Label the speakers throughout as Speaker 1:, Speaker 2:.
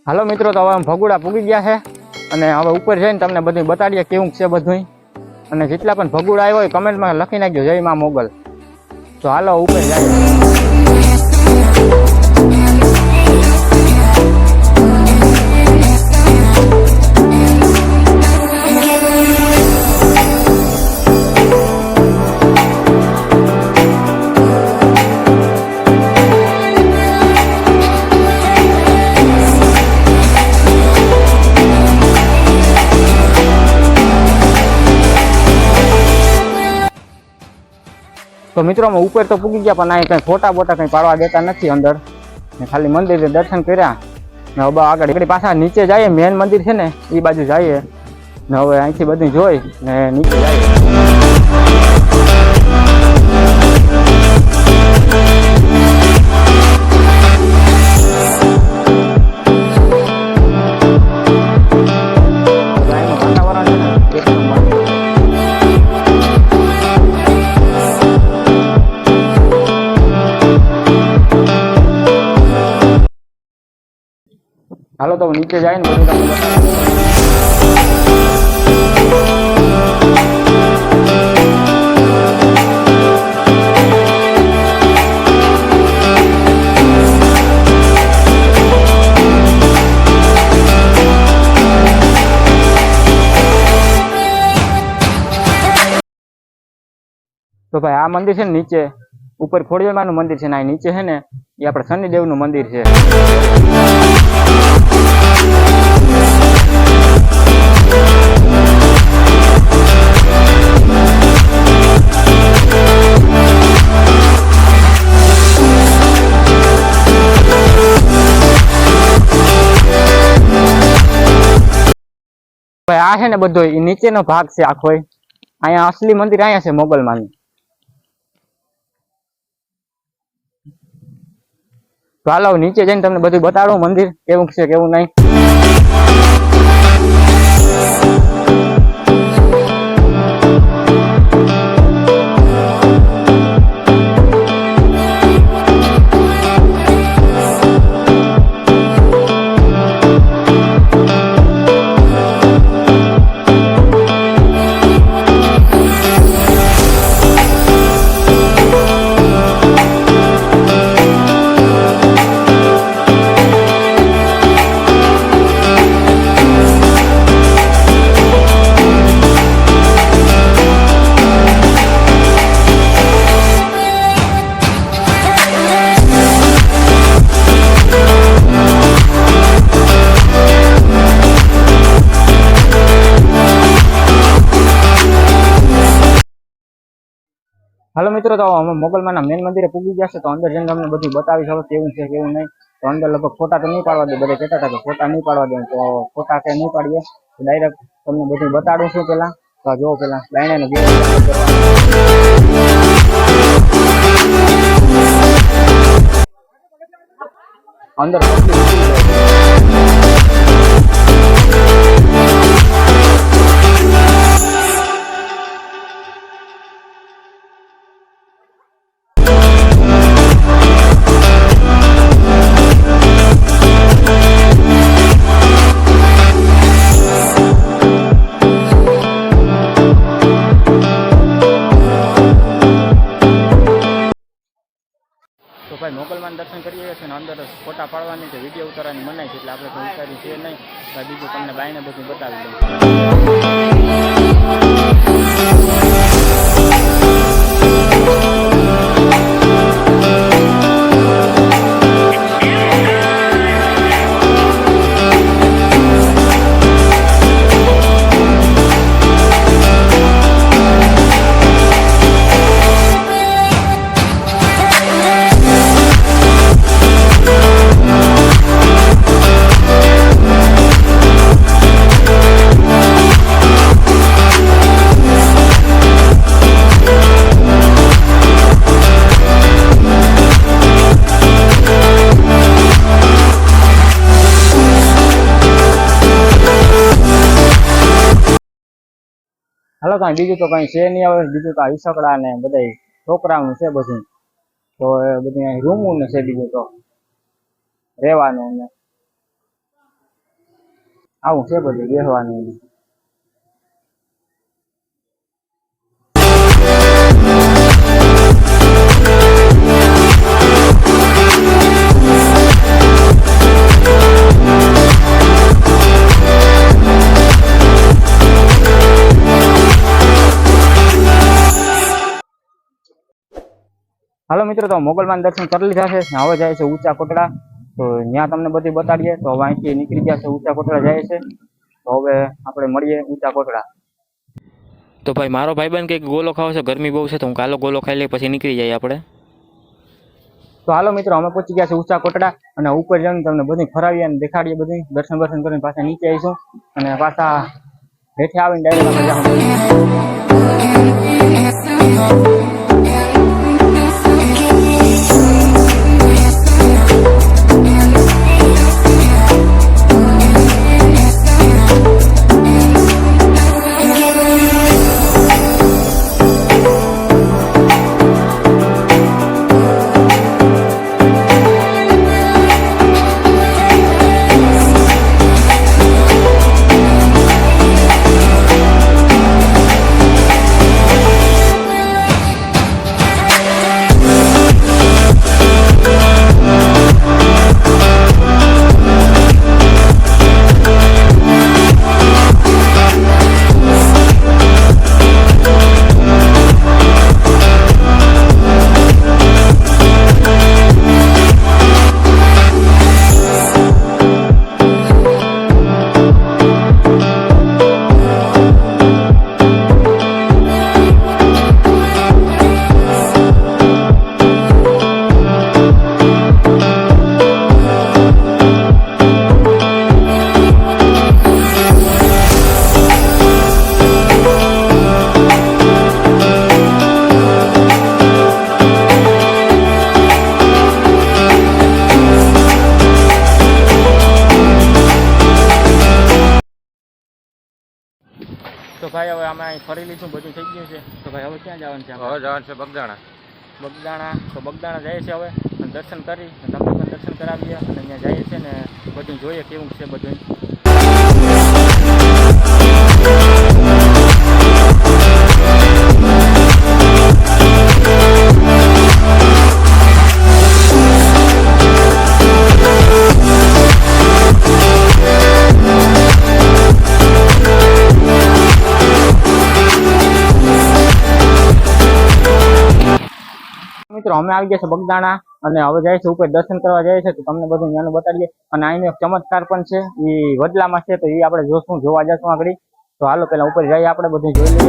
Speaker 1: હાલો મિત્રો, તો હવે અમે ભગુડા પૂગી ગયા છે અને હવે ઉપર જઈને તમને બધું બતાડીએ કેવું છે બધું. અને જેટલા પણ ભગુડા આવ્યો હોય કમેન્ટમાં લખી નાખજો જય માં મોગલ. તો હાલો ઉપર જાય. તો મિત્રો અમે ઉપર તો પૂગી ગયા પણ અહીં કંઈ ફોટા બોટા કંઈ પાડવા દેતા નથી અંદર, ને ખાલી મંદિરે દર્શન કર્યા ને હવે આગળ એકડી પાછા નીચે જઈએ. મેન મંદિર છે ને એ બાજુ જઈએ ને હવે અહીંથી બધું જોઈ ને નીચે જઈએ. હાલો તો નીચે જાય ને બધું તમને તો ભાઈ આ મંદિર છે ને નીચે ઉપર ખોડિયારમાંનું મંદિર છે ને આ નીચે છે ને એ આપણે શનિદેવનું મંદિર છે. આ છે ને બધો એ નીચેનો ભાગ છે આખો. અહીંયા અસલી મંદિર અહીંયા છે મોગલમાનું. તો હાલો નીચે જઈને તમને બધું બતાડું મંદિર કેવું છે કેવું નહીં. હાલો મિત્રો, તો અમે મોગલમાના મેન મંદિરે પૂગી ગયા છે. તો અંદર જઈને તમને બધું બતાવીશ હવે કેવું છે કેવું નહીં. તો અંદર લગભગ ફોટા તો નહીં પાડવા દે, બધા કહેતા હતા કે ફોટા નહીં પાડવા દે, તો ફોટા કે નહીં પાડીએ. તો ડાયરેક્ટ તમને બધું બતાડું છું. પેલા તો જો પેલા લાઈને અંદર ભાઈ મોગલમાન દર્શન કરીએ છીએ ને અંદર ફોટા પાડવાની છે, વિડીયો ઉતારવાની મનાય છે, એટલે આપણે કોઈ ઉતારી છે નહીં. બીજું તમને બાઈને બધું બતાવી દઉં. હાલો કાંઈ બીજું તો કંઈ છે નહીં. હવે બીજું તો હિસકડા ને બધા છોકરાનું છે બધું. તો એ બધું રૂમું ને છે બીજું તો રહેવાનું ને આવું છે બધું બેહવાનું. હાલો મિત્રો, તો મોગલમાન દર્શન કરી લીધા છે. હવે જાય છે ઊંચા કોટડા. તો ત્યાં તમને બધી બતાડીએ. તો હવે અહીંથી નીકળી ગયા છે, ઊંચા કોટડા જાય છે. તો હવે આપણે મળીએ ઊંચા કોટડા.
Speaker 2: તો ભાઈ મારો ભાઈબંધ કંઈક ગોલો ખાવો છે, ગરમી બહુ છે, તો હું કાલો ગોલો ખાઈ લઈ પછી નીકળી જાય આપણે.
Speaker 1: તો હાલો મિત્રો, અમે પહોંચી ગયા છે ઊંચા કોટડા અને ઉપર જઈને તમને બધું ફરાવીએ અને દેખાડીએ. બધું દર્શન કરીને પાછા નીચે આવીશું અને પાછા હેઠે આવીને ડાયરેક્ટ આપણે તો ભાઈ હવે અમે અહીં ફરી લીધું, બધું થઈ ગયું છે. તો ભાઈ હવે ક્યાં જવાનું છે?
Speaker 2: હવે જવાનું છે બગદાણા.
Speaker 1: તો બગદાણા જાય છે હવે દર્શન કરી, તમને પણ દર્શન કરાવીએ અને અહીંયા જઈએ છીએ ને બધું જોઈએ કેવું છે બધું. મિત્રો અમે આવી ગયા છે બગદાણા અને હવે જાય છે ઉપર દર્શન કરવા જાય છે. તો તમને બધું ત્યાંનું બતાડીએ અને અહીંનો એક ચમત્કાર પણ છે, એ વડલામાં છે. તો એ આપણે જોશું, જોવા જશું આગળ. તો હાલો પેલા ઉપર જઈએ, આપણે બધું જોઈ લઈએ.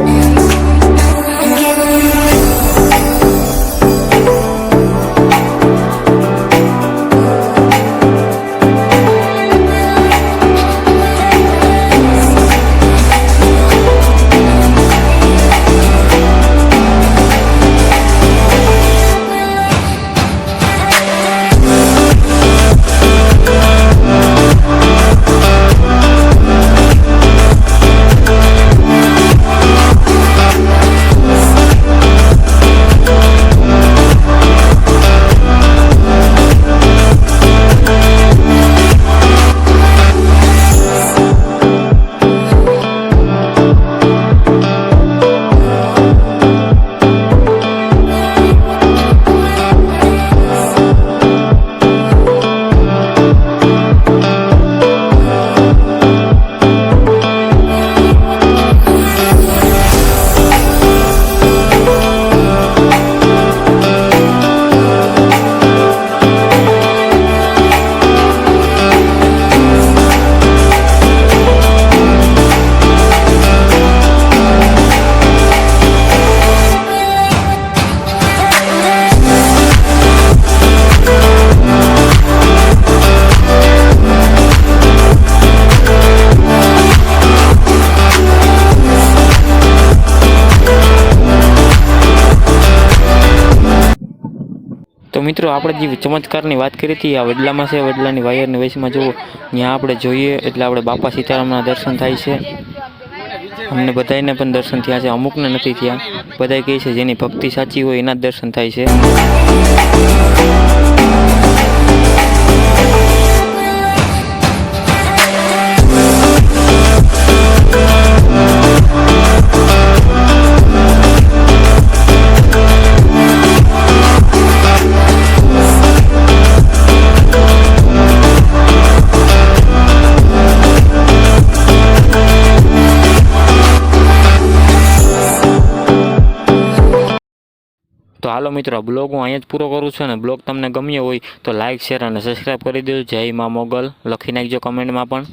Speaker 2: તો મિત્રો આપણે જે ચમત્કારની વાત કરી હતી આ વડલામાં છે, વડલાની વાયરની વયસમાં જુઓ ત્યાં આપણે જોઈએ એટલે આપણે બાપા સીતારામના દર્શન થાય છે. અમને બધાને પણ દર્શન થયા છે, અમુકને નથી થયા. બધા કહે છે જેની ભક્તિ સાચી હોય એના જ દર્શન થાય છે. તો હાલો મિત્રો, આ બ્લોગ હું અહીંયા જ પૂરો કરું છું, અને બ્લોગ તમને ગમ્યો હોય તો લાઇક, શેર અને સબસ્ક્રાઈબ કરી દેજો. જય મા મોગલ લખી નાખજો કમેન્ટમાં પણ.